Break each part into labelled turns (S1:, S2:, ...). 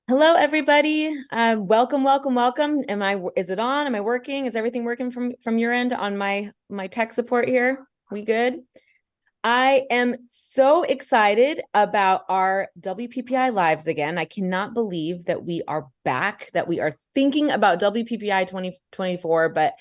S1: Hello, everybody. Welcome, welcome, welcome. Is it on? Am I working? Is everything working from your end on my tech support here? We good? I am so excited about our WPPI lives again. I cannot believe that we are back, that we are thinking about WPPI 2024, but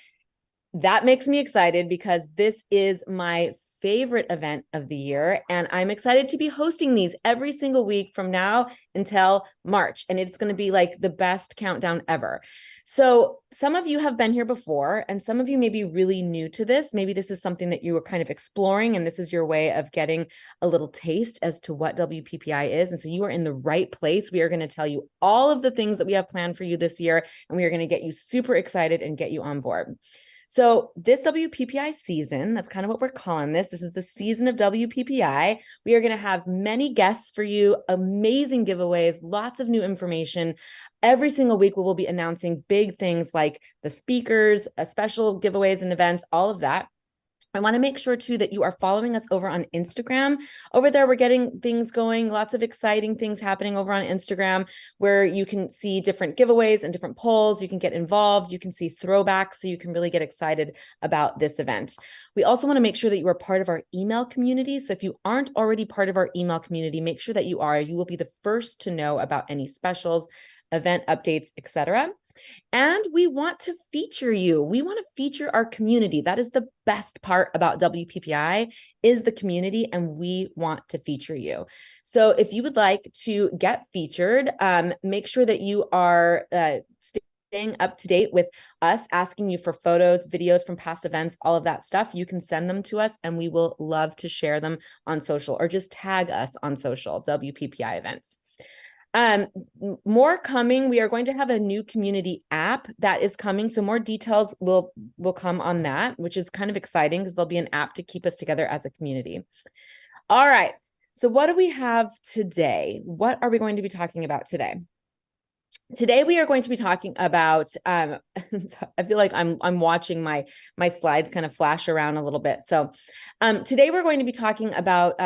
S1: that makes me excited because this is my favorite event of the year. And I'm excited to be hosting these every single week from now until March. And it's going to be like the best countdown ever. So some of you have been here before, and some of you may be really new to this. Maybe this is something that you were kind of exploring, and this is your way of getting a little taste as to what WPPI is. And so you are in the right place. We are going to tell you all of the things that we have planned for you this year, and we are going to get you super excited and get you on board. So this WPPI season, that's kind of what we're calling this. This is the season of WPPI. We are going to have many guests for you, amazing giveaways, lots of new information. Every single week, we will be announcing big things like the speakers, special giveaways and events, all of that. I want to make sure too that you are following us over on Instagram. Over there, we're getting things going, lots of exciting things happening over on Instagram where you can see different giveaways and different polls. You can get involved. You can see throwbacks, so you can really get excited about this event. We also want to make sure that you are part of our email community. So if you aren't already part of our email community, make sure that you are. You will be the first to know about any specials, event updates, etc. And we want to feature you. We want to feature our community. That is the best part about WPPI is the community, and we want to feature you. So if you would like to get featured, make sure that you are staying up to date with us, asking you for photos, videos from past events, all of that stuff. You can send them to us, and we will love to share them on social, or just tag us on social, WPPI events. More coming. We are going to have a new community app that is coming. So more details will come on that, which is kind of exciting because there'll be an app to keep us together as a community. All right. So what do we have today? What are we going to be talking about today? Today we are going to be talking about I feel like I'm watching my slides kind of flash around a little bit. So today we're going to be talking about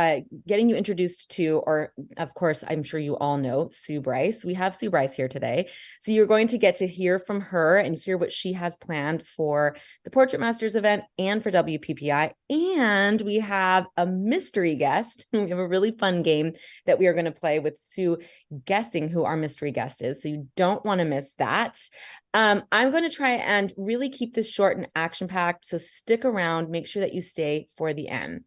S1: getting you introduced to, or of course, I'm sure you all know Sue Bryce. We have Sue Bryce here today. So you're going to get to hear from her and hear what she has planned for the Portrait Masters event and for WPPI. And we have a mystery guest. We have a really fun game that we are going to play with Sue guessing who our mystery guest is. So you don't want to miss that. I'm going to try and really keep this short and action-packed. So stick around, make sure that you stay for the end.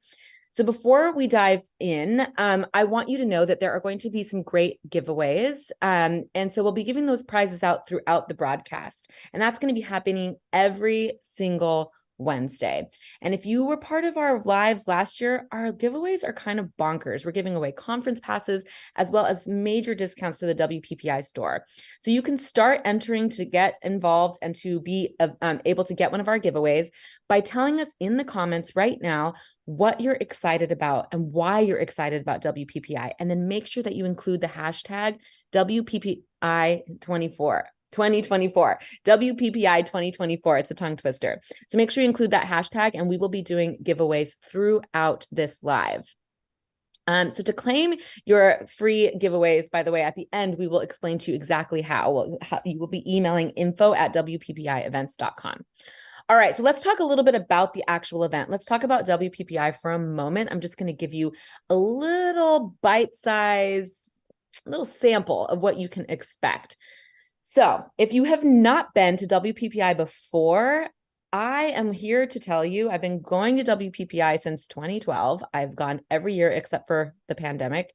S1: So before we dive in, I want you to know that there are going to be some great giveaways. And so we'll be giving those prizes out throughout the broadcast. And that's going to be happening every single Wednesday. And if you were part of our lives last year, our giveaways are kind of bonkers. We're giving away conference passes as well as major discounts to the WPPI store. So you can start entering to get involved and to be able to get one of our giveaways by telling us in the comments right now what you're excited about and why you're excited about WPPI. And then make sure that you include the hashtag WPPI24. 2024, WPPI 2024. It's a tongue twister. So make sure you include that hashtag, and we will be doing giveaways throughout this live. So to claim your free giveaways, by the way, at the end, we will explain to you exactly how you will be emailing info@WPPIevents.com. All right, so let's talk a little bit about the actual event. Let's talk about WPPI for a moment. I'm just going to give you a little bite-size, little sample of what you can expect. So if you have not been to WPPI before, I am here to tell you, I've been going to WPPI since 2012. I've gone every year except for the pandemic,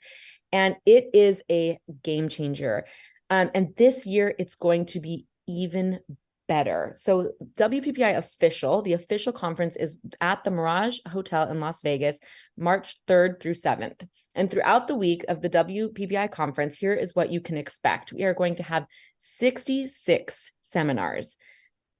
S1: and it is a game changer. And this year, it's going to be even better. So WPPI official, the official conference is at the Mirage Hotel in Las Vegas, March 3rd through 7th. And throughout the week of the WPPI conference, here is what you can expect. We are going to have 66 seminars.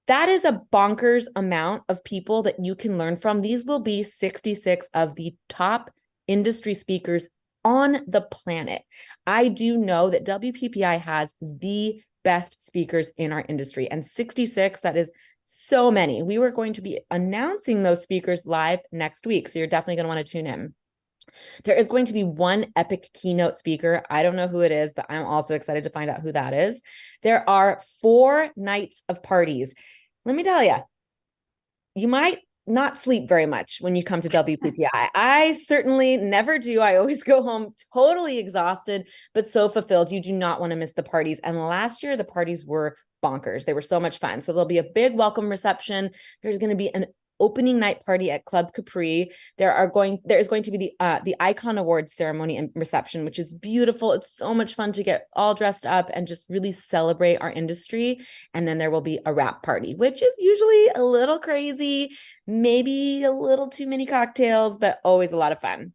S1: That is a bonkers amount of people that you can learn from. These will be 66 of the top industry speakers on the planet. I do know that WPPI has the best speakers in our industry, and 66, that is so many. We were going to be announcing those speakers live next week, so you're definitely going to want to tune in. There is going to be one epic keynote speaker. I don't know who it is, but I'm also excited to find out who that is. There are 4 nights of parties. Let me tell you, you might not sleep very much when you come to WPPI. I certainly never do. I always go home totally exhausted, but so fulfilled. You do not want to miss the parties. And last year, the parties were bonkers. They were so much fun. So there'll be a big welcome reception. There's going to be an opening night party at Club Capri. There is going to be the Icon Awards ceremony and reception, which is beautiful. It's so much fun to get all dressed up and just really celebrate our industry. And then there will be a wrap party, which is usually a little crazy, maybe a little too many cocktails, but always a lot of fun.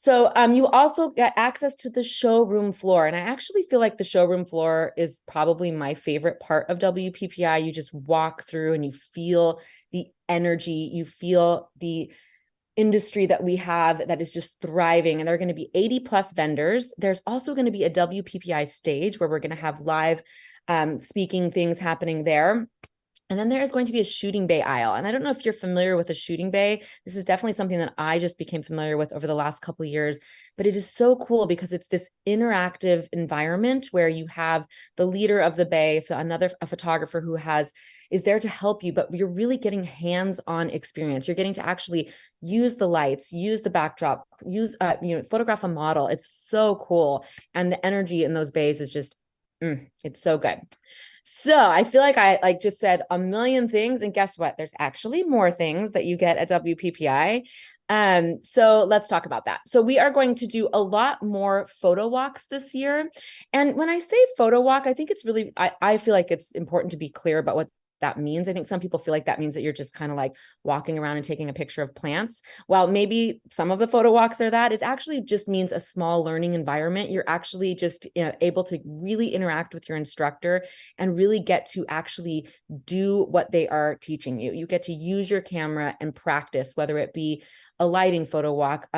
S1: So you also get access to the showroom floor. And I actually feel like the showroom floor is probably my favorite part of WPPI. You just walk through and you feel the energy, you feel the industry that we have that is just thriving. And there are going to be 80 plus vendors. There's also going to be a WPPI stage where we're going to have live speaking things happening there. And then there is going to be a shooting bay aisle. And I don't know if you're familiar with a shooting bay. This is definitely something that I just became familiar with over the last couple of years, but it is so cool because it's this interactive environment where you have the leader of the bay, so a photographer who is there to help you, but you're really getting hands-on experience. You're getting to actually use the lights, use the backdrop, photograph a model. It's so cool. And the energy in those bays is just, it's so good. So I feel like I just said a million things, and guess what? There's actually more things that you get at WPPI. So let's talk about that. So we are going to do a lot more photo walks this year. And when I say photo walk, I think it's really, I feel like it's important to be clear about what that means. I think some people feel like that means that you're just kind of like walking around and taking a picture of plants. While maybe some of the photo walks are that, it actually just means a small learning environment. You're actually just able to really interact with your instructor and really get to actually do what they are teaching you. You get to use your camera and practice, whether it be a lighting photo walk,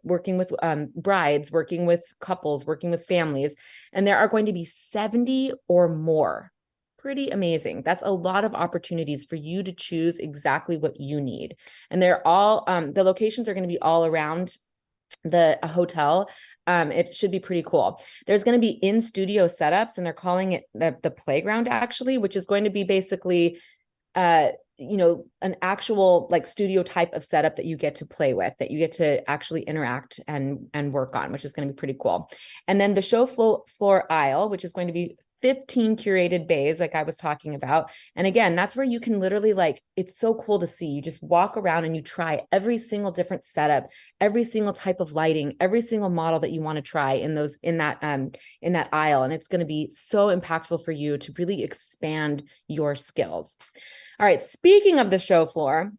S1: working with brides, working with couples, working with families. And there are going to be 70 or more. Pretty amazing. That's a lot of opportunities for you to choose exactly what you need. And they're all, the locations are going to be all around the hotel. It should be pretty cool. There's going to be in-studio setups, and they're calling it the playground actually, which is going to be basically, an actual like studio type of setup that you get to play with, that you get to actually interact and work on, which is going to be pretty cool. And then the show floor aisle, which is going to be 15 curated bays, like I was talking about. And again, that's where you can literally it's so cool to see. You just walk around and you try every single different setup, every single type of lighting, every single model that you want to try in that aisle. And it's going to be so impactful for you to really expand your skills. All right. Speaking of the show floor,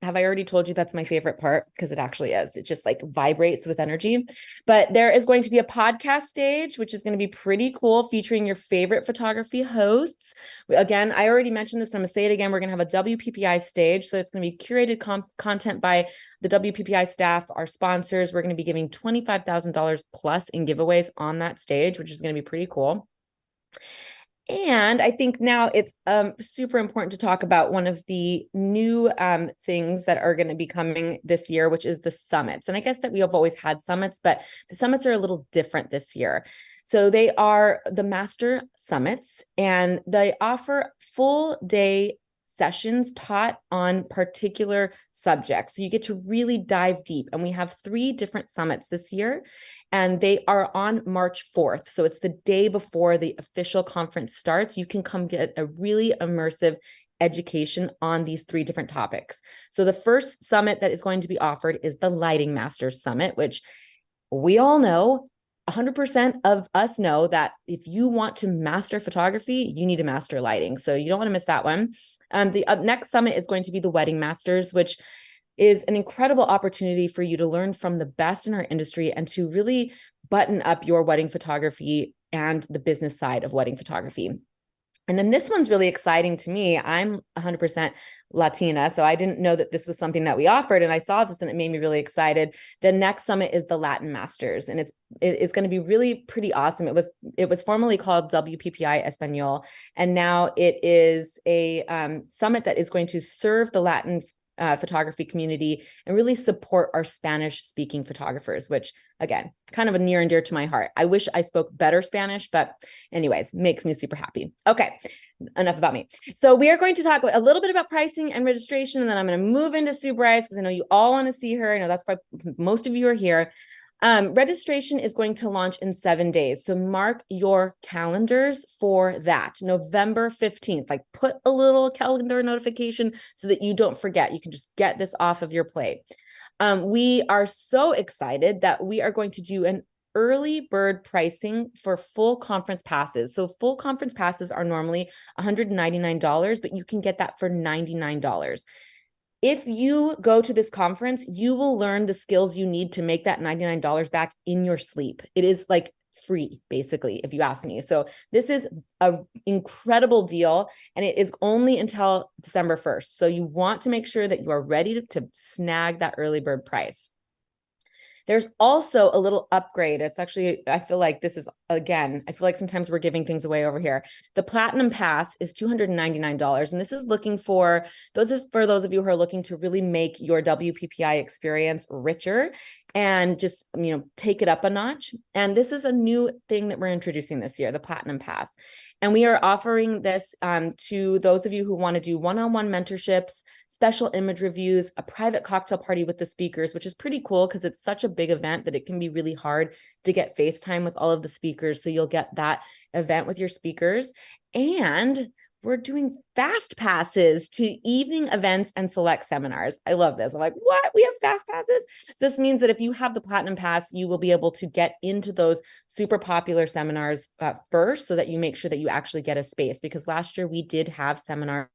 S1: have I already told you that's my favorite part? Because it actually is. It just vibrates with energy. But there is going to be a podcast stage, which is going to be pretty cool, featuring your favorite photography hosts. Again, I already mentioned this, but I'm going to say it again. We're going to have a WPPI stage. So it's going to be curated content by the WPPI staff, our sponsors. We're going to be giving $25,000 plus in giveaways on that stage, which is going to be pretty cool. And I think now it's super important to talk about one of the new things that are going to be coming this year, which is the summits. And I guess that we have always had summits, but the summits are a little different this year. So they are the master summits, and they offer full day sessions taught on particular subjects. So you get to really dive deep. And we have 3 different summits this year, and they are on March 4th. So it's the day before the official conference starts. You can come get a really immersive education on these 3 different topics. So the first summit that is going to be offered is the Lighting Masters Summit, which we all know, 100% of us know that if you want to master photography, you need to master lighting. So you don't want to miss that one. The next summit is going to be the Wedding Masters, which is an incredible opportunity for you to learn from the best in our industry and to really button up your wedding photography and the business side of wedding photography. And then this one's really exciting to me. I'm 100% Latina, so I didn't know that this was something that we offered, and I saw this and it made me really excited. The next summit is the Latin Masters, and it's going to be really pretty awesome. It was formerly called WPPI Espanol, and now it is a summit that is going to serve the Latin photography community and really support our Spanish speaking photographers, which again, kind of a near and dear to my heart. I wish I spoke better Spanish, but anyways, makes me super happy. Okay, enough about me. So we are going to talk a little bit about pricing and registration, and then I'm going to move into Sue Bryce because I know you all want to see her. I know that's why most of you are here. Registration is going to launch in 7 days. So mark your calendars for that. November 15th, like put a little calendar notification so that you don't forget. You can just get this off of your plate. We are so excited that we are going to do an early bird pricing for full conference passes. So full conference passes are normally $199, but you can get that for $99. If you go to this conference, you will learn the skills you need to make that $99 back in your sleep. It is like free, basically, if you ask me. So this is an incredible deal, and it is only until December 1st. So you want to make sure that you are ready to snag that early bird price. There's also a little upgrade. It's actually, I feel like this is, again, I feel like sometimes we're giving things away over here. The Platinum Pass is $299. And this is looking for, those of you who are looking to really make your WPPI experience richer and just, take it up a notch. And this is a new thing that we're introducing this year, the Platinum Pass. And we are offering this to those of you who want to do one-on-one mentorships, special image reviews, a private cocktail party with the speakers, which is pretty cool because it's such a big event that it can be really hard to get FaceTime with all of the speakers. So you'll get that event with your speakers. And we're doing fast passes to evening events and select seminars. I love this. I'm like, what? We have fast passes? So this means that if you have the Platinum Pass, you will be able to get into those super popular seminars first so that you make sure that you actually get a space. Because last year we did have seminars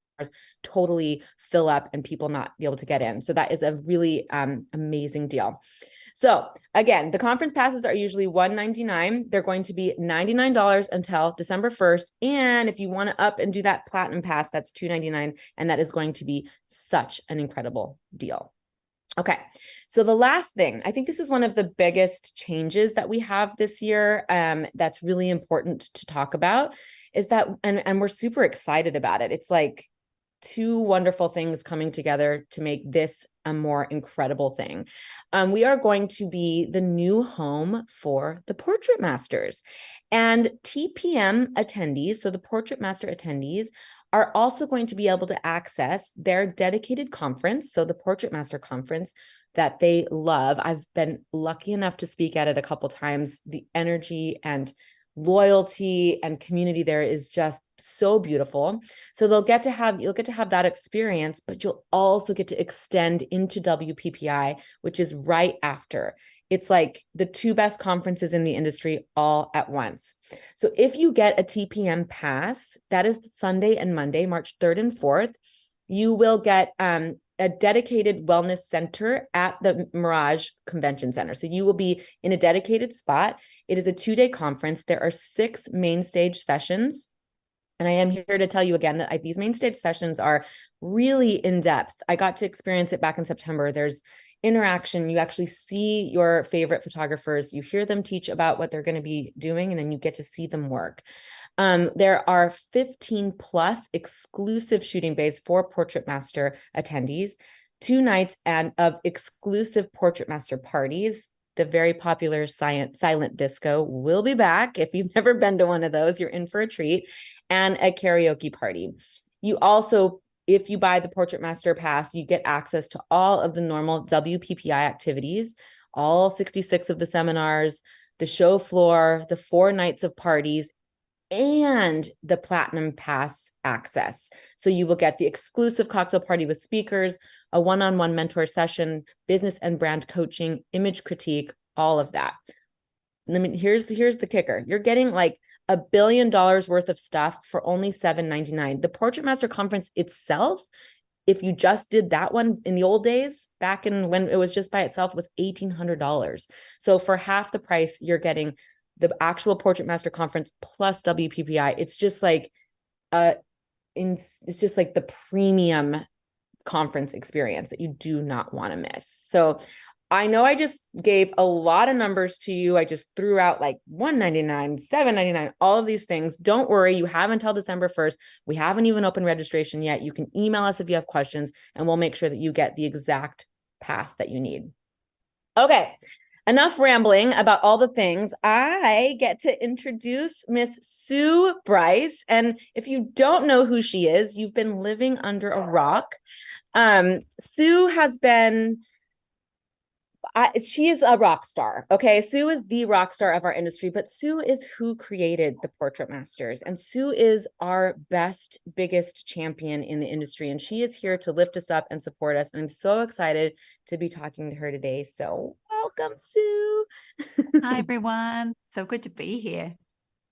S1: totally fill up and people not be able to get in. So that is a really amazing deal. So again, the conference passes are usually $199. They're going to be $99 until December 1st. And if you want to up and do that Platinum Pass, that's $299. And that is going to be such an incredible deal. Okay, so the last thing, I think this is one of the biggest changes that we have this year that's really important to talk about is that, and we're super excited about it. It's like two wonderful things coming together to make this a more incredible thing. We are going to be the new home for the Portrait Masters, and TPM attendees, so the Portrait Master attendees, are also going to be able to access their dedicated conference, so the Portrait Master conference that they love. I've been lucky enough to speak at it a couple times. The energy and loyalty and community there is just so beautiful. So you'll get to have that experience, but you'll also get to extend into WPPI, which is right after. It's like the two best conferences in the industry all at once. So if you get a TPM pass, that is Sunday and Monday, March 3rd and 4th, you will get a dedicated wellness center at the Mirage Convention Center. So you will be in a dedicated spot. It is a 2-day conference. There are 6 main stage sessions. And I am here to tell you again that these main stage sessions are really in depth. I got to experience it back in September. There's interaction. You actually see your favorite photographers. You hear them teach about what they're going to be doing, and then you get to see them work. There are 15 plus exclusive shooting bays for Portrait Master attendees, 2 nights of exclusive Portrait Master parties. The very popular silent disco will be back. If you've never been to one of those, you're in for a treat, and a karaoke party. You also, if you buy the Portrait Master Pass, you get access to all of the normal WPPI activities, all 66 of the seminars, the show floor, the 4 nights of parties, and the Platinum Pass access. So you will get the exclusive cocktail party with speakers, a one-on-one mentor session, business and brand coaching, image critique, all of that. I mean, here's the kicker. You're getting like $1 billion worth of stuff for only $799. The Portrait Master Conference itself, if you just did that one in the old days, back in when it was just by itself, was $1,800. So for half the price, you're getting the actual Portrait Master Conference plus WPPI. It's just like it's just like the premium conference experience that you do not want to miss. So I know I just gave a lot of numbers to you. I just threw out like $199, $799, all of these things. Don't worry, you have until December 1st. We haven't even opened registration yet. You can email us if you have questions, and we'll make sure that you get the exact pass that you need. Okay, enough rambling about all the things. I get to introduce Miss Sue Bryce. And if you don't know who she is, you've been living under a rock. Sue has been she is a rock star. Okay. Sue is the rock star of our industry, but Sue is who created the Portrait Masters. And Sue is our best, biggest champion in the industry. And she is here to lift us up and support us. And I'm so excited to be talking to her today. So welcome, Sue.
S2: Hi, everyone. So good to be here.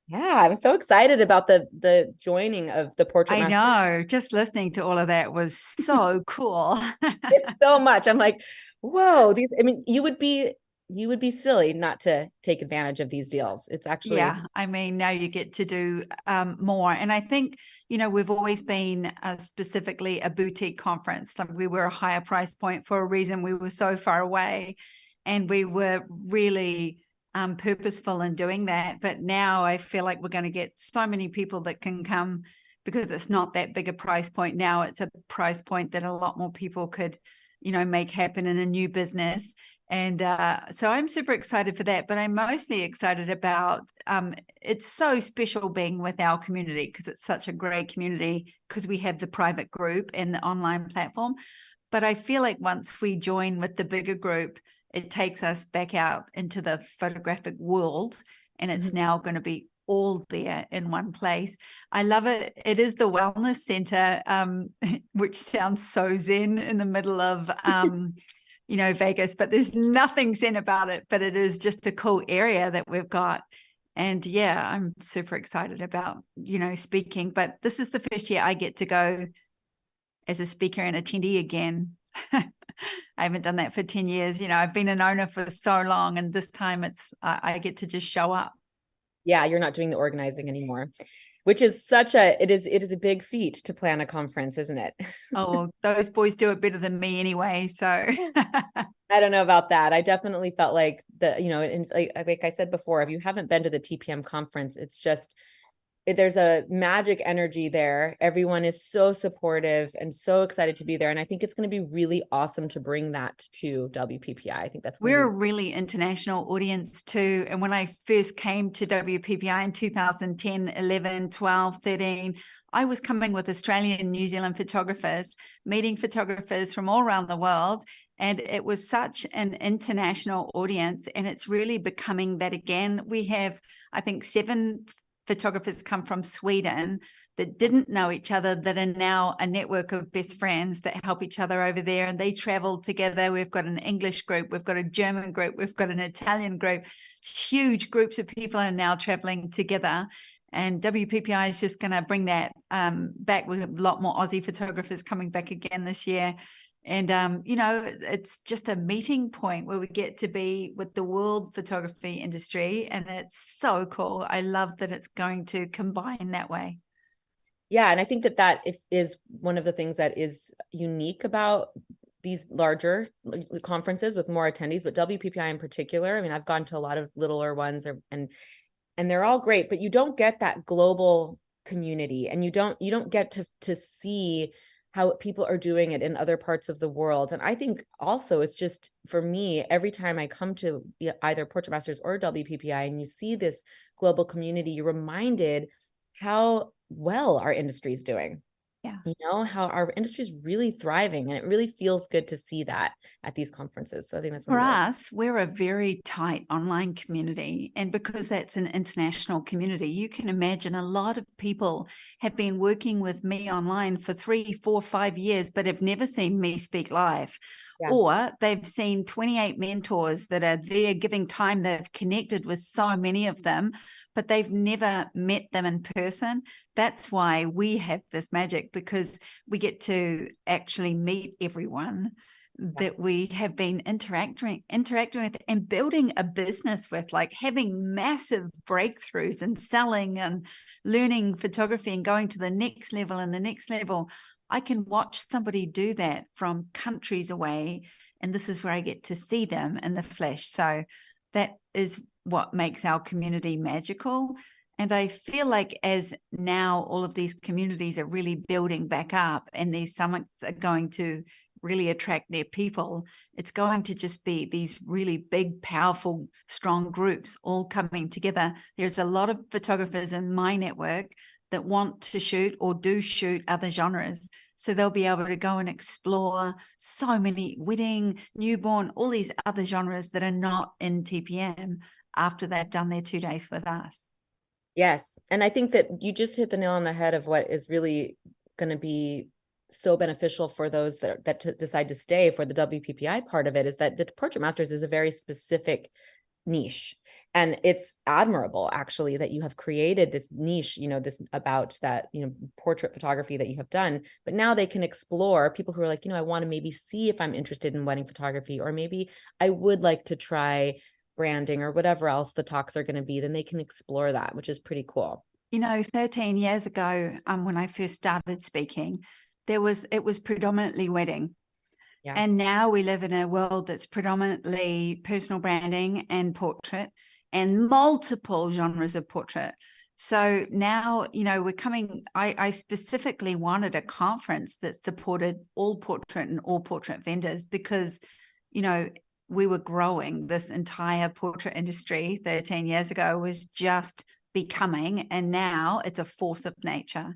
S1: Yeah, I'm so excited about the joining of the Portrait
S2: I
S1: Masters.
S2: know, just listening to all of that was so cool.
S1: It's so much. I'm like, whoa, these, I mean, you would be silly not to take advantage of these deals. It's actually,
S2: Yeah, I mean, now you get to do more. And I think, we've always been specifically a boutique conference. Like we were a higher price point for a reason. We were so far away and we were really purposeful in doing that. But now I feel like we're going to get so many people that can come because it's not that big a price point. Now it's a price point that a lot more people could, make happen in a new business. And so I'm super excited for that, but I'm mostly excited about it's so special being with our community because it's such a great community because we have the private group and the online platform. But I feel like once we join with the bigger group, it takes us back out into the photographic world and it's now going to be all there in one place. I love it. It is the wellness center, which sounds so zen in the middle of Vegas, but there's nothing zen about it, but it is just a cool area that we've got. And yeah, I'm super excited about, speaking, but this is the first year I get to go as a speaker and attendee again. I haven't done that for 10 years. I've been an owner for so long, and this time I get to just show up.
S1: yeah, you're not doing the organizing anymore, which is it is a big feat to plan a conference, isn't it?
S2: Oh, those boys do it better than me anyway. So
S1: I don't know about that. I definitely felt like like I said before, if you haven't been to the TPM conference, it's just, there's a magic energy there. Everyone is so supportive and so excited to be there. And I think it's going to be really awesome to bring that to WPPI. I think that's
S2: we're a really international audience too. And when I first came to WPPI in 2010, 11, 12, 13, I was coming with Australian and New Zealand photographers, meeting photographers from all around the world. And it was such an international audience. And it's really becoming that again. We have, I think, 7 photographers come from Sweden that didn't know each other that are now a network of best friends that help each other over there, and they travel together. We've got an English group, we've got a German group, we've got an Italian group. Huge groups of people are now traveling together, and WPPI is just going to bring that back with a lot more Aussie photographers coming back again this year. And, it's just a meeting point where we get to be with the world photography industry. And it's so cool. I love that it's going to combine that way.
S1: Yeah. And I think that is one of the things that is unique about these larger conferences with more attendees, but WPPI in particular. I mean, I've gone to a lot of littler ones and they're all great, but you don't get that global community, and you don't get to see how people are doing it in other parts of the world. And I think also it's just, for me, every time I come to either Portrait Masters or WPPI and you see this global community, you're reminded how well our industry is doing.
S2: Yeah.
S1: How our industry is really thriving, and it really feels good to see that at these conferences. So I think that's
S2: For
S1: really
S2: us, we're a very tight online community. And because that's an international community, you can imagine a lot of people have been working with me online for 3, 4, 5 years, but have never seen me speak live.
S1: Yeah.
S2: Or they've seen 28 mentors that are there giving time. They've connected with so many of them, but they've never met them in person. That's why we have this magic, because we get to actually meet everyone that we have been interacting with and building a business with, like having massive breakthroughs and selling and learning photography and going to the next level and the next level. I can watch somebody do that from countries away and this is where I get to see them in the flesh. So that is what makes our community magical. And I feel like as now all of these communities are really building back up and these summits are going to really attract their people, it's going to just be these really big, powerful, strong groups all coming together. There's a lot of photographers in my network that want to shoot or do shoot other genres. So they'll be able to go and explore so many wedding, newborn, all these other genres that are not in TPM after they've done their 2 days with us.
S1: Yes. And I think that you just hit the nail on the head of what is really going to be so beneficial for those that decide to stay for the WPPI part of it, is that the Portrait Masters is a very specific niche, and it's admirable actually that you have created this niche, this about that, portrait photography that you have done. But now they can explore people who are like, I want to maybe see if I'm interested in wedding photography, or maybe I would like to try branding or whatever else the talks are going to be. Then they can explore that, which is pretty cool.
S2: 13 years ago, when I first started speaking, it was predominantly wedding. Yeah. And now we live in a world that's predominantly personal branding and portrait and multiple genres of portrait. So now, we're coming, I specifically wanted a conference that supported all portrait and all portrait vendors, because, we were growing. This entire portrait industry 13 years ago was just becoming, and now it's a force of nature.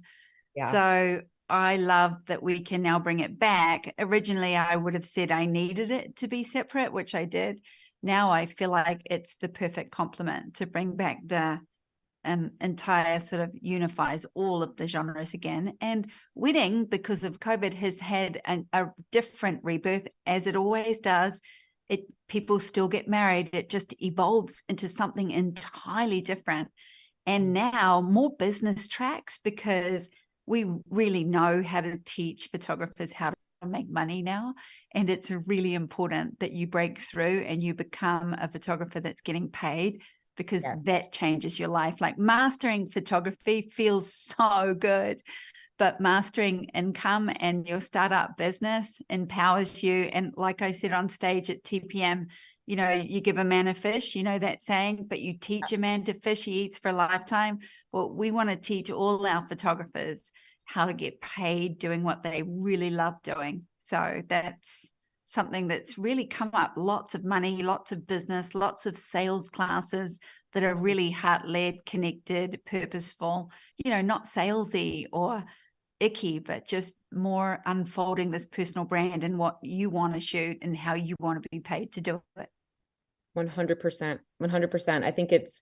S2: Yeah. So I love that we can now bring it back. Originally, I would have said I needed it to be separate, which I did. Now I feel like it's the perfect complement to bring back the entire sort of unifies all of the genres again. And wedding, because of COVID, has had a different rebirth, as it always does. People still get married. It just evolves into something entirely different. And now more business tracks, because we really know how to teach photographers how to make money now. And it's really important that you break through and you become a photographer that's getting paid, because yes, that changes your life. Like mastering photography feels so good, but mastering income and your startup business empowers you. And like I said on stage at TPM, you give a man a fish, that saying, but you teach a man to fish, he eats for a lifetime. Well, we want to teach all our photographers how to get paid doing what they really love doing. So that's something that's really come up. Lots of money, lots of business, lots of sales classes that are really heart-led, connected, purposeful, not salesy or icky, but just more unfolding this personal brand and what you want to shoot and how you want to be paid to do it.
S1: 100%. 100%. I think it's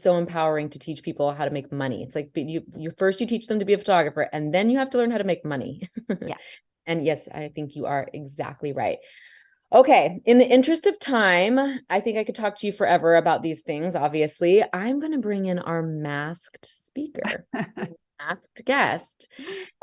S1: so empowering to teach people how to make money. It's like you first you teach them to be a photographer, and then you have to learn how to make money. Yeah. And yes, I think you are exactly right. Okay. In the interest of time, I think I could talk to you forever about these things. Obviously, I'm going to bring in our masked speaker, masked guest.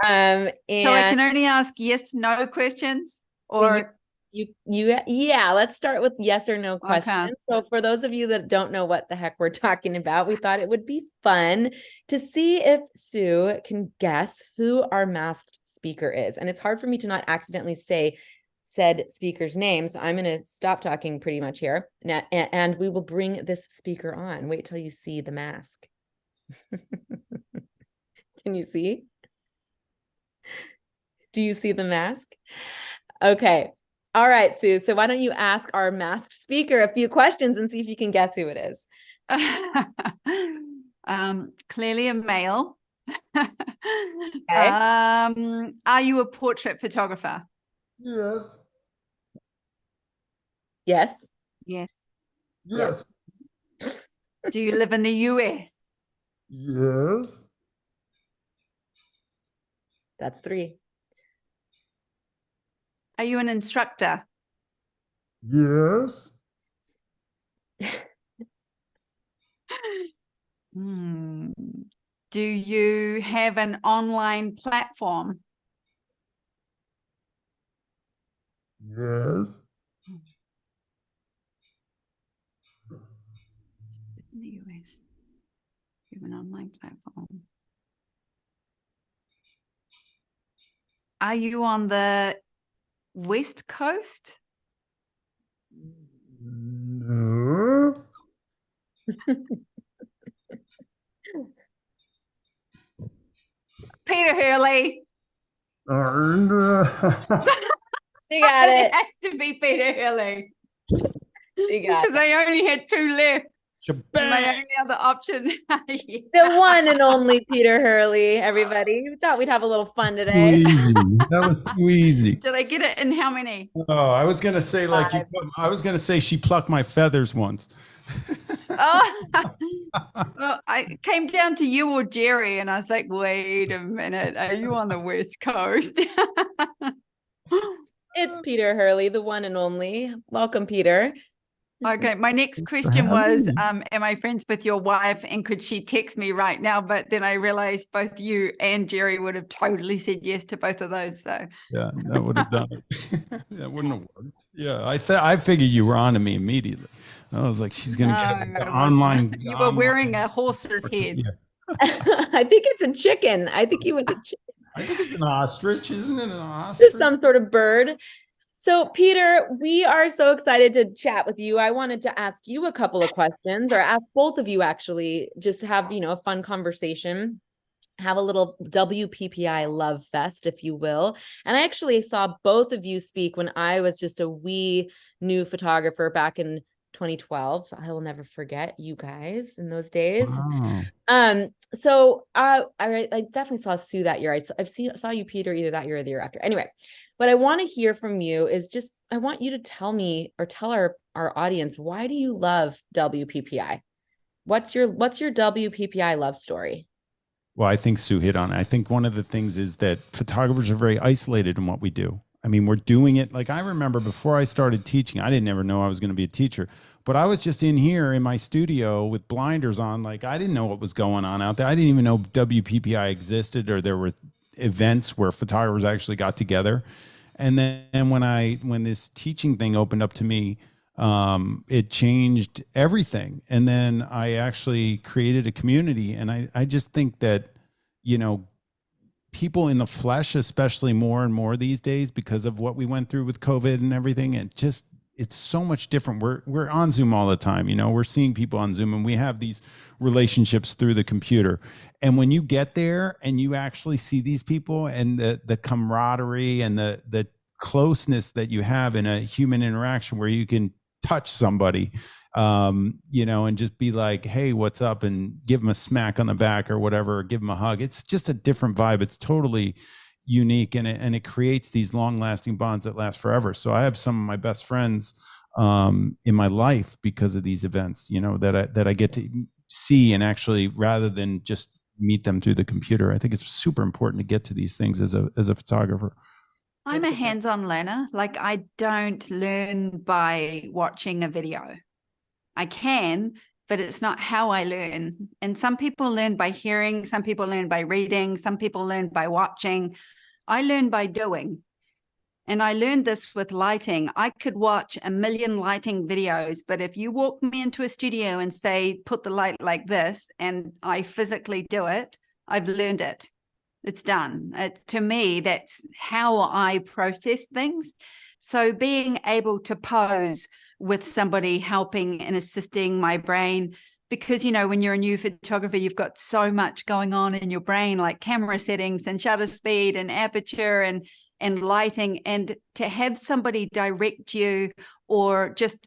S1: And
S2: so I can only ask yes, no questions, or
S1: yeah, let's start with yes or no questions. Okay. So for those of you that don't know what the heck we're talking about, we thought it would be fun to see if Sue can guess who our masked speaker is. And it's hard for me to not accidentally say said speaker's name. So I'm going to stop talking pretty much here, and we will bring this speaker on. Wait till you see the mask. Can you see? Do you see the mask? Okay. All right, Sue. So why don't you ask our masked speaker a few questions and see if you can guess who it is?
S2: Clearly a male. Okay. Are you a portrait photographer?
S3: Yes.
S1: Yes.
S2: Yes.
S3: Yes.
S2: Do you live in the US?
S3: Yes.
S1: That's 3.
S2: Are you an instructor?
S3: Yes.
S2: Do you have an online platform?
S3: Yes.
S2: In the US, you have an online platform. Are you on the West Coast? Peter Hurley.
S3: And,
S1: She got
S2: It
S1: it.
S2: has to be Peter Hurley
S1: She got
S2: because
S1: it.
S2: I only had two left. And my
S4: Shabang!
S2: only other option.
S1: The one and only Peter Hurley, everybody. We thought we'd have a little fun
S4: Too
S1: today.
S4: easy. That was too easy.
S2: Did I get it in how many?
S4: Oh, I was gonna say I was gonna say she plucked my feathers once.
S2: Oh, well, I came down to you or Jerry, and I was like, wait a minute, are you on the West Coast?
S1: It's Peter Hurley, the one and only. Welcome, Peter.
S2: Okay, my next question was, am I friends with your wife, and could she text me right now? But then I realized both you and Jerry would have totally said yes to both of those. So
S4: Yeah, that would have done it. That wouldn't have worked. Yeah, I figured you were on to me immediately. I was like, she's gonna get
S2: no,
S4: the
S2: it wasn't.
S4: online.
S2: You were wearing a horse's head.
S4: Yeah.
S1: I think it's a chicken. I think he was a chicken.
S4: I think it's an ostrich, isn't it? An ostrich.
S1: Just some sort of bird. So, Peter, we are so excited to chat with you. I wanted to ask you a couple of questions, or ask both of you actually, just have, a fun conversation, have a little WPPI love fest, if you will. And I actually saw both of you speak when I was just a wee new photographer back in 2012. So I will never forget you guys in those days.
S4: Wow.
S1: So I definitely saw Sue that year. Saw you, Peter, either that year or the year after. Anyway, what I want to hear from you is just, I want you to tell me, or tell our audience, why do you love WPPI? What's your WPPI love story?
S4: Well, I think Sue hit on it. I think one of the things is that photographers are very isolated in what we do. I mean, we're doing it. Like, I remember before I started teaching, I didn't ever know I was going to be a teacher, but I was just in here in my studio with blinders on. Like, I didn't know what was going on out there. I didn't even know WPPI existed, or there were events where photographers actually got together. And then when this teaching thing opened up to me, it changed everything. And then I actually created a community. And I just think that, people in the flesh, especially more and more these days, because of what we went through with COVID and everything, it's so much different. We're on Zoom all the time. We're seeing people on Zoom, and we have these relationships through the computer. And when you get there and you actually see these people, and the camaraderie and the closeness that you have in a human interaction, where you can touch somebody, and just be like, hey, what's up? And give them a smack on the back or whatever, or give them a hug. It's just a different vibe. It's totally unique, and it creates these long lasting bonds that last forever. So I have some of my best friends in my life because of these events, that I get to see, and actually, rather than just meet them through the computer. I think it's super important to get to these things as a photographer.
S2: I'm a hands-on learner. Like, I don't learn by watching a video. I can, but it's not how I learn. And some people learn by hearing, some people learn by reading, some people learn by watching. I learn by doing. And I learned this with lighting. I could watch a million lighting videos, but if you walk me into a studio and say, put the light like this, and I physically do it, I've learned it. It's done. To me, that's how I process things. So being able to pose with somebody helping and assisting my brain, because, when you're a new photographer, you've got so much going on in your brain, like camera settings and shutter speed and aperture and lighting, and to have somebody direct you, or just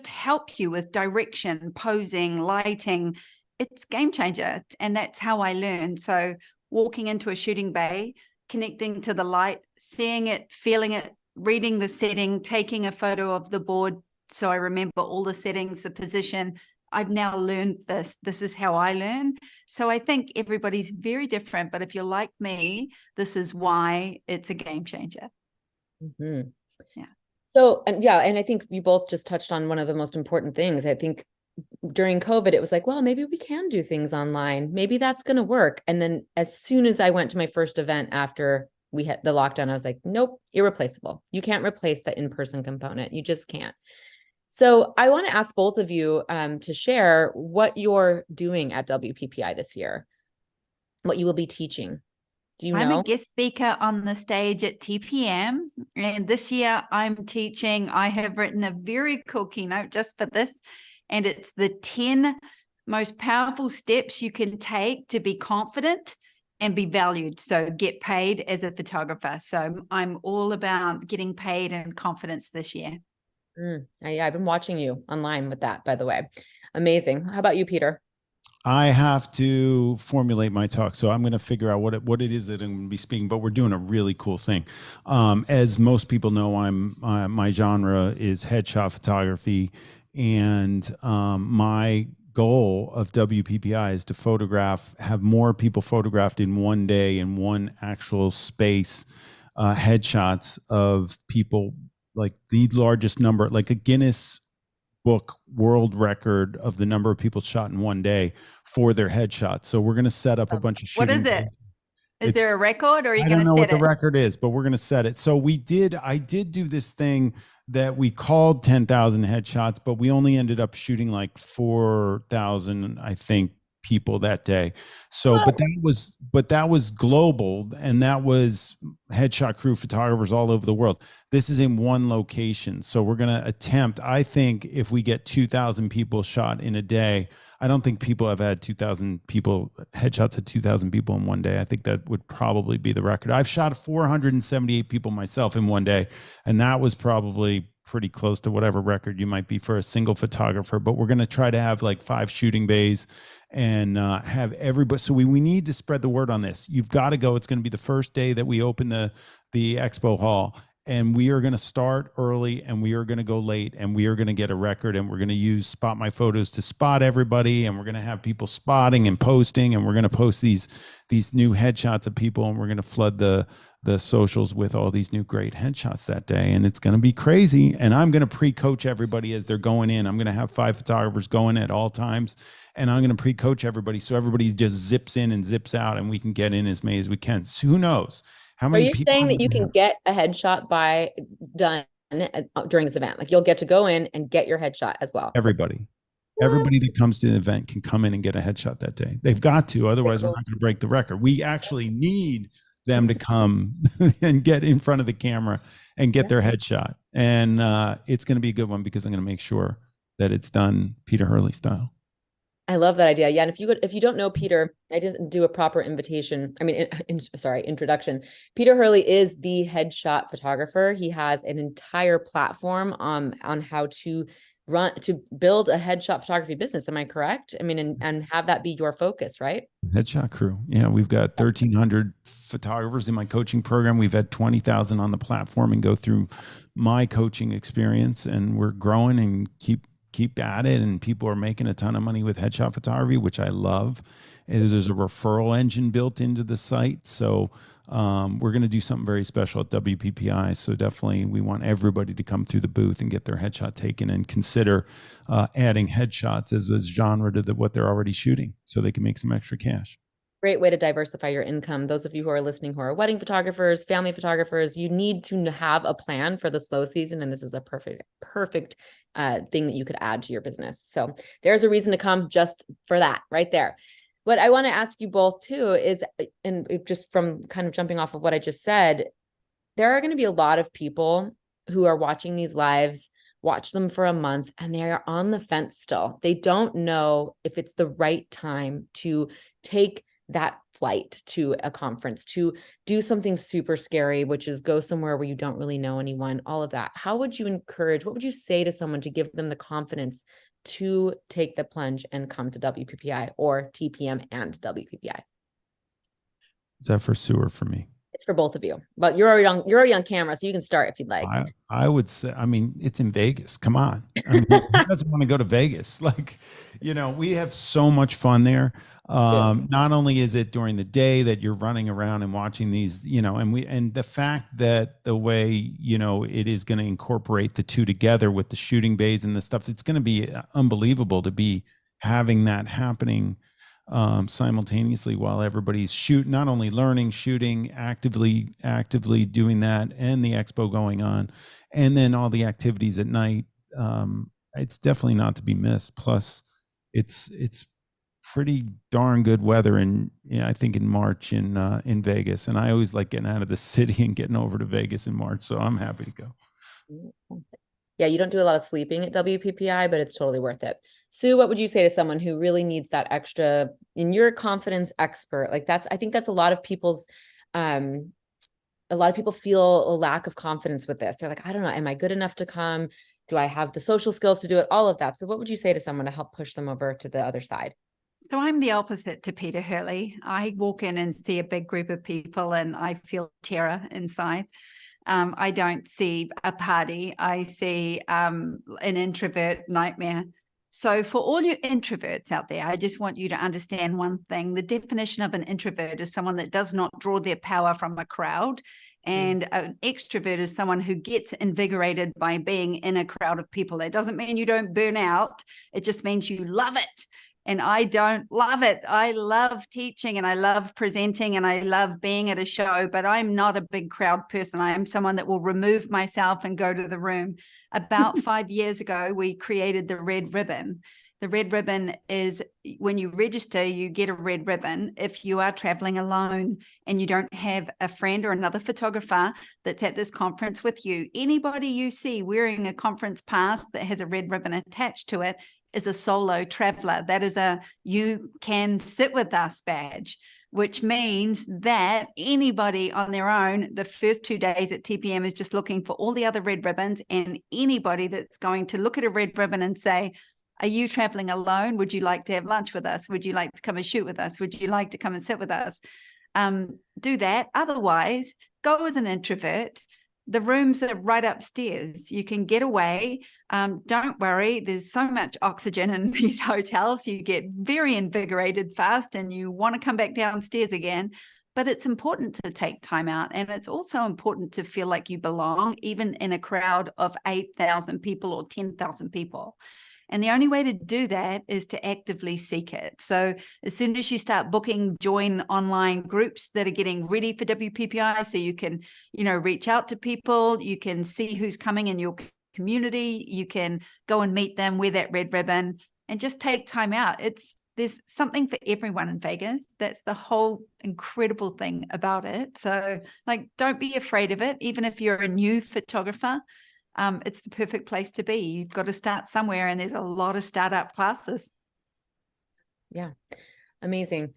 S2: help you with direction, posing, lighting, it's game changer. And that's how I learned. So walking into a shooting bay, connecting to the light, seeing it, feeling it, reading the setting, taking a photo of the board so I remember all the settings, the position. I've now learned this. This is how I learn. So I think everybody's very different, but if you're like me, this is why it's a game changer.
S1: Mm-hmm.
S2: Yeah.
S1: So, and I think you both just touched on one of the most important things. I think during COVID, it was like, well, maybe we can do things online. Maybe that's going to work. And then as soon as I went to my first event after we had the lockdown, I was like, nope, irreplaceable. You can't replace the in-person component. You just can't. So I want to ask both of you to share what you're doing at WPPI this year, what you will be teaching. Do you know?
S2: I'm a guest speaker on the stage at TPM. And this year I'm teaching, I have written a very cool keynote just for this. And it's the 10 most powerful steps you can take to be confident and be valued. So get paid as a photographer. So I'm all about getting paid and confidence this year.
S1: I've been watching you online with that, by the way. Amazing. How about you, Peter?
S4: I have to formulate my talk, so I'm going to figure out what it is that I'm going to be speaking. But we're doing a really cool thing. As most people know, my genre is headshot photography, and my goal of WPPI is to have more people photographed in one day in one actual space, headshots of people, like the largest number, like a Guinness Book world record of the number of people shot in one day for their headshots. So we're going to set up a bunch of
S2: What
S4: shooting.
S2: is it? Is there a record, or are you
S4: I
S2: going
S4: don't
S2: to
S4: know what
S2: set
S4: the
S2: it?
S4: record is, but we're going to set it. So I did do this thing that we called 10,000 headshots, but we only ended up shooting like 4,000, I think, people that day. So, but that was global, and that was headshot crew photographers all over the world. This is in one location. So we're going to attempt, I think if we get 2,000 people shot in a day, I don't think people have had 2,000 people, headshots of 2,000 people in one day. I think that would probably be the record. I've shot 478 people myself in one day, and that was probably pretty close to whatever record you might be for a single photographer. But we're going to try to have like 5 shooting bays and have everybody. So we need to spread the word on this. You've got to go. It's going to be the first day that we open the expo hall. And we are going to start early, and we are going to go late, and we are going to get a record, and we're going to use Spot My Photos to spot everybody, and we're going to have people spotting and posting, and we're going to post these new headshots of people, and we're going to flood the socials with all these new great headshots that day. And it's going to be crazy. And I'm going to pre-coach everybody as they're going in. I'm going to have 5 photographers going at all times, and I'm going to pre-coach everybody so everybody just zips in and zips out, and we can get in as many as we can. So who knows? How
S1: Are
S4: many
S1: you
S4: people
S1: saying that you can get a headshot done during this event? Like you'll get to go in and get your headshot as well.
S4: Everybody that comes to the event can come in and get a headshot that day. They've got to, otherwise we're not going to break the record. We actually need them to come and get in front of the camera and get their headshot. And it's going to be a good one, because I'm going to make sure that it's done Peter Hurley style.
S1: I love that idea. Yeah. And if you don't know Peter, I didn't do a proper invitation. I mean, introduction. Peter Hurley is the headshot photographer. He has an entire platform on how to build a headshot photography business. Am I correct? I mean, and have that be your focus, right?
S4: Headshot crew. Yeah. We've got 1,300 photographers in my coaching program. We've had 20,000 on the platform and go through my coaching experience, and we're growing and keep at it, and people are making a ton of money with headshot photography, which I love. There's a referral engine built into the site. So we're going to do something very special at WPPI. So definitely we want everybody to come through the booth and get their headshot taken, and consider adding headshots as a genre to what they're already shooting, so they can make some extra cash.
S1: Great way to diversify your income. Those of you who are listening, who are wedding photographers, family photographers, you need to have a plan for the slow season. And this is a perfect thing that you could add to your business. So there's a reason to come just for that right there. What I want to ask you both too is, and just from kind of jumping off of what I just said, there are going to be a lot of people who are watching these lives, watch them for a month, and they are on the fence still. They don't know if it's the right time to take that flight to a conference, to do something super scary, which is go somewhere where you don't really know anyone, all of that. How would you encourage, what would you say to someone to give them the confidence to take the plunge and come to WPPI or TPM and WPPI?
S4: Is that for Sue or for me?
S1: It's for both of you, but you're already on camera, so you can start if you'd like.
S4: I would say, I mean, it's in Vegas. Come on. I mean, who doesn't want to go to Vegas? Like, we have so much fun there. Not only is it during the day that you're running around and watching these, and the fact that the way, it is going to incorporate the two together with the shooting bays and the stuff, it's going to be unbelievable to be having that happening simultaneously while everybody's not only learning, shooting, actively doing that, and the expo going on, and then all the activities at night. It's definitely not to be missed. Plus it's pretty darn good weather I think in March in Vegas. And I always like getting out of the city and getting over to Vegas in March. So I'm happy to go.
S1: Yeah, you don't do a lot of sleeping at WPPI, but it's totally worth it. Sue, what would you say to someone who really needs that extra, and you're a confidence expert? Like I think that's a lot of people's, a lot of people feel a lack of confidence with this. They're like, I don't know, am I good enough to come? Do I have the social skills to do it? All of that. So what would you say to someone to help push them over to the other side?
S2: So I'm the opposite to Peter Hurley. I walk in and see a big group of people and I feel terror inside. I don't see a party. I see an introvert nightmare. So for all you introverts out there, I just want you to understand one thing. The definition of an introvert is someone that does not draw their power from a crowd. And an extrovert is someone who gets invigorated by being in a crowd of people. That doesn't mean you don't burn out. It just means you love it. And I don't love it. I love teaching and I love presenting and I love being at a show, but I'm not a big crowd person. I am someone that will remove myself and go to the room. About 5 years ago, we created the red ribbon. The red ribbon is when you register, you get a red ribbon. If you are traveling alone and you don't have a friend or another photographer that's at this conference with you, anybody you see wearing a conference pass that has a red ribbon attached to it is a solo traveler. That is a you can sit with us badge, which means that anybody on their own, the first 2 days at TPM is just looking for all the other red ribbons, and anybody that's going to look at a red ribbon and say, are you traveling alone? Would you like to have lunch with us? Would you like to come and shoot with us? Would you like to come and sit with us? Do that. Otherwise, go as an introvert. The rooms are right upstairs. You can get away. Don't worry. There's so much oxygen in these hotels. You get very invigorated fast and you want to come back downstairs again. But it's important to take time out. And it's also important to feel like you belong, even in a crowd of 8,000 people or 10,000 people. And the only way to do that is to actively seek it. So as soon as you start booking, join online groups that are getting ready for WPPI, so you can, reach out to people, you can see who's coming in your community, you can go and meet them, wear that red ribbon, and just take time out. There's something for everyone in Vegas. That's the whole incredible thing about it. So don't be afraid of it. Even if you're a new photographer, it's the perfect place to be. You've got to start somewhere, and there's a lot of startup classes.
S1: Yeah, amazing.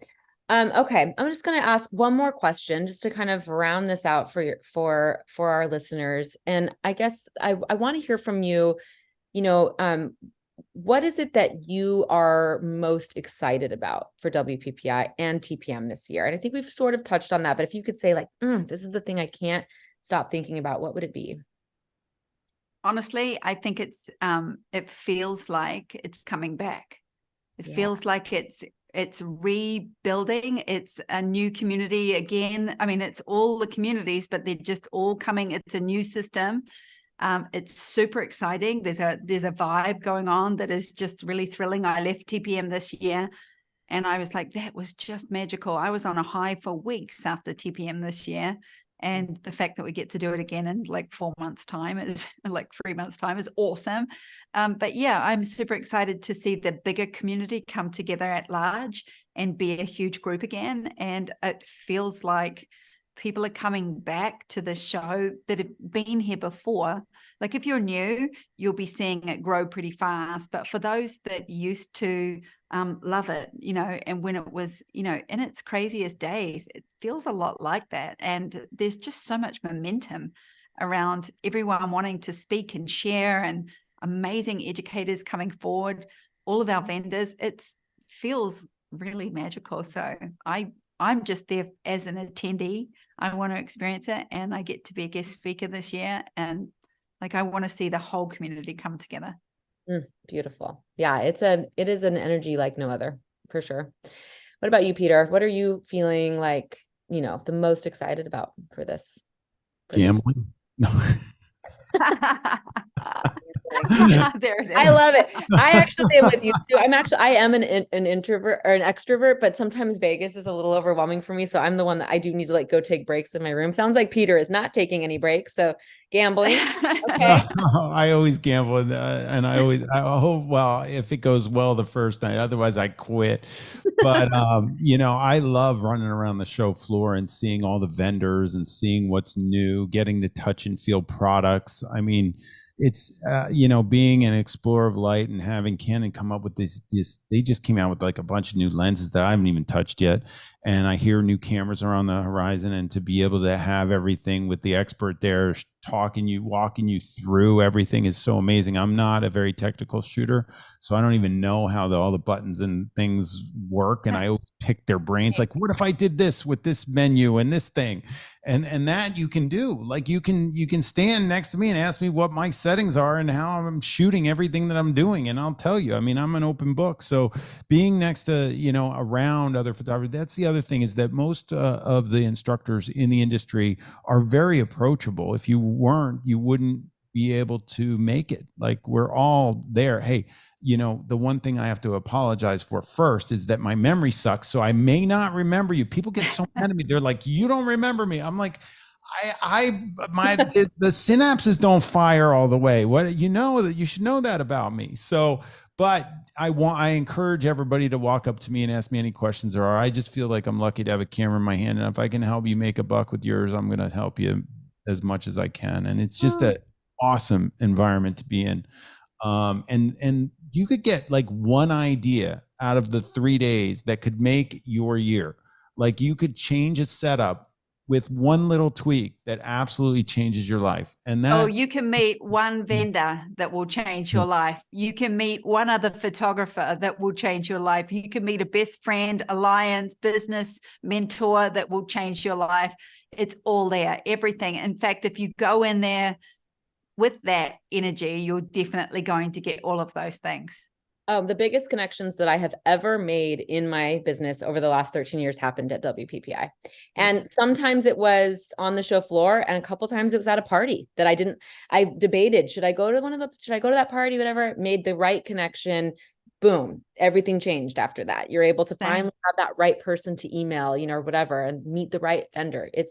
S1: Okay, I'm just going to ask one more question just to kind of round this out for our listeners. And I guess I want to hear from you. What is it that you are most excited about for WPPI and TPM this year? And I think we've sort of touched on that, but if you could say this is the thing I can't stop thinking about, what would it be?
S2: Honestly, I think it feels like it's coming back. It feels like it's rebuilding. It's a new community again. I mean, it's all the communities, but they're just all coming. It's a new system. It's super exciting. There's a vibe going on that is just really thrilling. I left TPM this year and I was like, that was just magical. I was on a high for weeks after TPM this year. And the fact that we get to do it again in 4 months' time is 3 months' time is awesome. But yeah, I'm super excited to see the bigger community come together at large and be a huge group again. And it feels like people are coming back to the show that have been here before. If you're new, you'll be seeing it grow pretty fast. But for those that used to love it, and when it was, in its craziest days, it feels a lot like that. And there's just so much momentum around everyone wanting to speak and share, and amazing educators coming forward, all of our vendors. It feels really magical. So I'm just there as an attendee. I want to experience it, and I get to be a guest speaker this year. And I want to see the whole community come together.
S1: Beautiful. Yeah, it is an energy like no other, for sure. What about you, Peter? What are you feeling the most excited about for this?
S4: Gambling? No.
S2: There it is.
S1: I love it. I actually am with you too. I am an introvert or an extrovert, but sometimes Vegas is a little overwhelming for me. So I'm the one that I do need to go take breaks in my room. Sounds like Peter is not taking any breaks. So gambling. Okay.
S4: I always gamble, and I hope, well, if it goes well the first night, otherwise I quit. But I love running around the show floor and seeing all the vendors and seeing what's new, getting to touch and feel products. I mean, it's being an explorer of light and having Canon come up with this they just came out with like a bunch of new lenses that I haven't even touched yet, and I hear new cameras are on the horizon, and to be able to have everything with the expert there walking you through everything is so amazing. I'm not a very technical shooter, so I don't even know how all the buttons and things work, and I pick their brains like, what if I did this with this menu and this thing, and that you can do. Like you can stand next to me and ask me what my settings are and how I'm shooting everything that I'm doing, and I'll tell you. I mean, I'm an open book. So being next to around other photographers, that's the other thing, is that most of the instructors in the industry are very approachable. If you weren't, you wouldn't be able to make it. Like, we're all there. Hey, the one thing I have to apologize for first is that my memory sucks. So I may not remember you. People get so mad at me. They're like, you don't remember me. I'm like, the synapses don't fire all the way. What, that you should know that about me. So, but I encourage everybody to walk up to me and ask me any questions there are. I just feel like I'm lucky to have a camera in my hand. And if I can help you make a buck with yours, I'm going to help you as much as I can. And it's just an awesome environment to be in. And you could get like one idea out of the 3 days that could make your year. Like, you could change a setup with one little tweak that absolutely changes your life. And that,
S2: you can meet one vendor that will change your life. You can meet one other photographer that will change your life. You can meet a best friend, alliance, business mentor that will change your life. It's all there, everything. In fact, if you go in there with that energy, you're definitely going to get all of those things.
S1: The biggest connections that I have ever made in my business over the last 13 years happened at WPPI. And sometimes it was on the show floor, and a couple times it was at a party that I debated, should I go to that party, whatever, made the right connection. Boom, everything changed after that. You're able to finally have that right person to email, or whatever, and meet the right vendor. It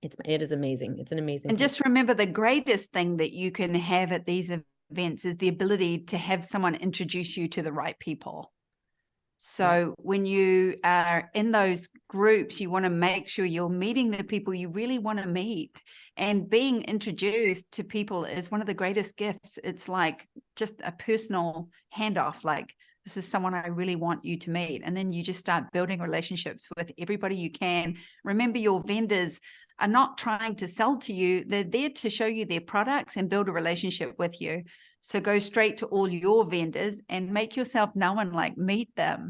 S1: is amazing. It's an amazing.
S2: And just remember, the greatest thing that you can have at these events is the ability to have someone introduce you to the right people. So when you are in those groups, you want to make sure you're meeting the people you really want to meet, and being introduced to people is one of the greatest gifts. It's like just a personal handoff. Like, this is someone I really want you to meet. And then you just start building relationships with everybody you can. Remember, your vendors are not trying to sell to you. They're there to show you their products and build a relationship with you. So go straight to all your vendors and make yourself known, like meet them.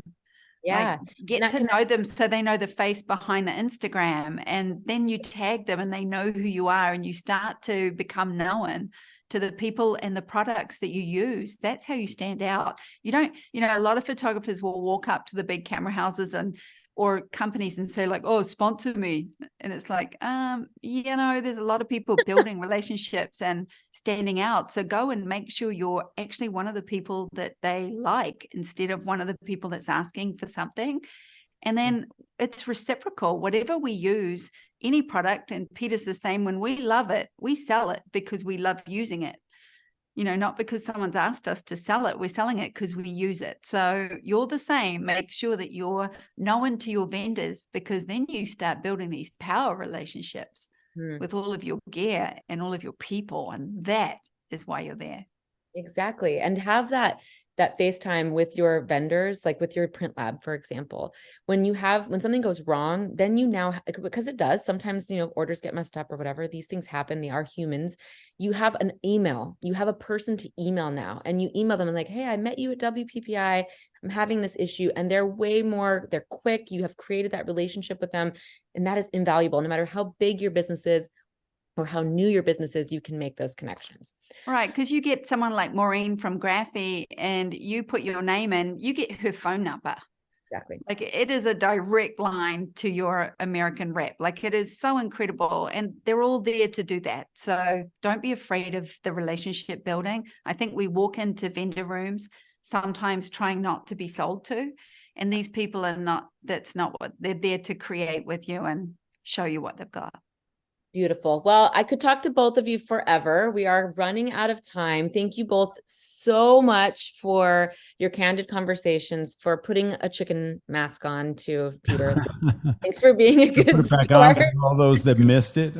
S1: Yeah.
S2: Like, get to know them so they know the face behind the Instagram, and then you tag them and they know who you are, and you start to become known to the people and the products that you use. That's how you stand out. You don't, a lot of photographers will walk up to the big camera houses or companies and say like, oh, sponsor me. And it's like, there's a lot of people building relationships and standing out. So go and make sure you're actually one of the people that they like, instead of one of the people that's asking for something. And then it's reciprocal. Whatever we use, any product, and Peter's the same, when we love it, we sell it because we love using it. Not because someone's asked us to sell it. We're selling it because we use it. So you're the same. Make sure that you're known to your vendors, because then you start building these power relationships with all of your gear and all of your people. And that is why you're there.
S1: Exactly. And have that FaceTime with your vendors, like with your print lab, for example. When something goes wrong, then because it does, sometimes, orders get messed up or whatever, these things happen. They are humans. You have an email, you have a person to email now, and you email them and like, hey, I met you at WPPI. I'm having this issue. And they're quick. You have created that relationship with them. And that is invaluable. No matter how big your business is or how new your business is, you can make those connections.
S2: Right, because you get someone like Maureen from Graphy and you put your name in, you get her phone number.
S1: Exactly.
S2: Like, it is a direct line to your American rep. Like, it is so incredible, and they're all there to do that. So don't be afraid of the relationship building. I think we walk into vendor rooms sometimes trying not to be sold to, and these people that's not what they're there to create with you and show you what they've got.
S1: Beautiful. Well, I could talk to both of you forever. We are running out of time. Thank you both so much for your candid conversations, for putting a chicken mask on too, Peter. Thanks for being a
S4: Put
S1: good
S4: it back on
S1: sport.
S4: for all those that missed it.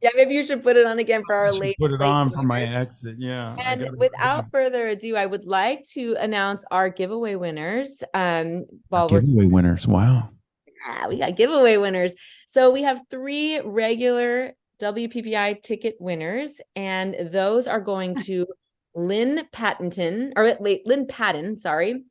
S1: Yeah, maybe you should put it on again for our late.
S4: Put it
S1: late
S4: on for my
S1: bloomers.
S4: exit. Yeah. I
S1: And
S4: got
S1: without further ado, I would like to announce our giveaway winners. While we're
S4: giveaway winners. Wow.
S1: we got giveaway winners. So we have 3 regular WPPI ticket winners, and those are going to Lynn Patton, sorry,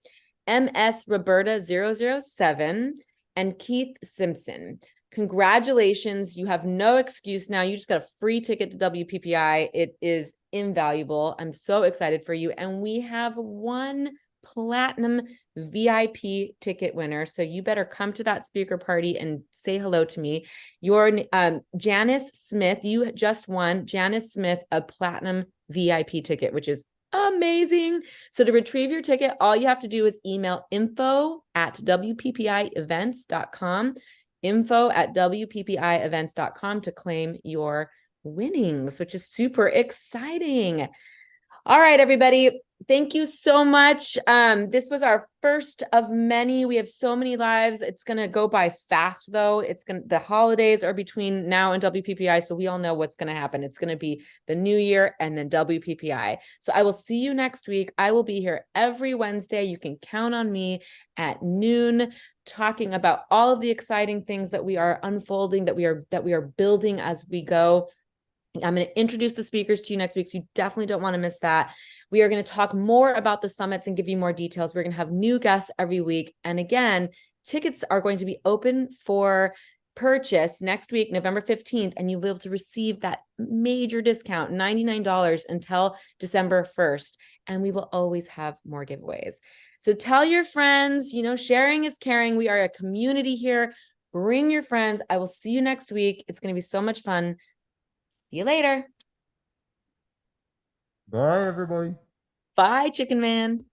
S1: MS Roberta 007, and Keith Simpson. Congratulations. You have no excuse now. You just got a free ticket to WPPI. It is invaluable. I'm so excited for you. And we have 1 platinum VIP ticket winner. So you better come to that speaker party and say hello to me. Your Janice Smith, you just won, Janice Smith, a platinum VIP ticket, which is amazing. So to retrieve your ticket, all you have to do is email info@wppievents.com, info@wppievents.com to claim your winnings, which is super exciting. All right, everybody. Thank you so much. This was our first of many. We have so many lives. It's going to go by fast, though. The holidays are between now and WPPI, so we all know what's going to happen. It's going to be the new year and then WPPI. So I will see you next week. I will be here every Wednesday. You can count on me at noon, talking about all of the exciting things that we are unfolding, that we are building as we go. I'm going to introduce the speakers to you next week, so you definitely don't want to miss that. We are going to talk more about the summits and give you more details. We're going to have new guests every week. And again, tickets are going to be open for purchase next week, November 15th, and you'll be able to receive that major discount, $99 until December 1st. And we will always have more giveaways. So tell your friends, sharing is caring. We are a community here. Bring your friends. I will see you next week. It's going to be so much fun. See you later.
S3: Bye, everybody.
S1: Bye, Chicken Man.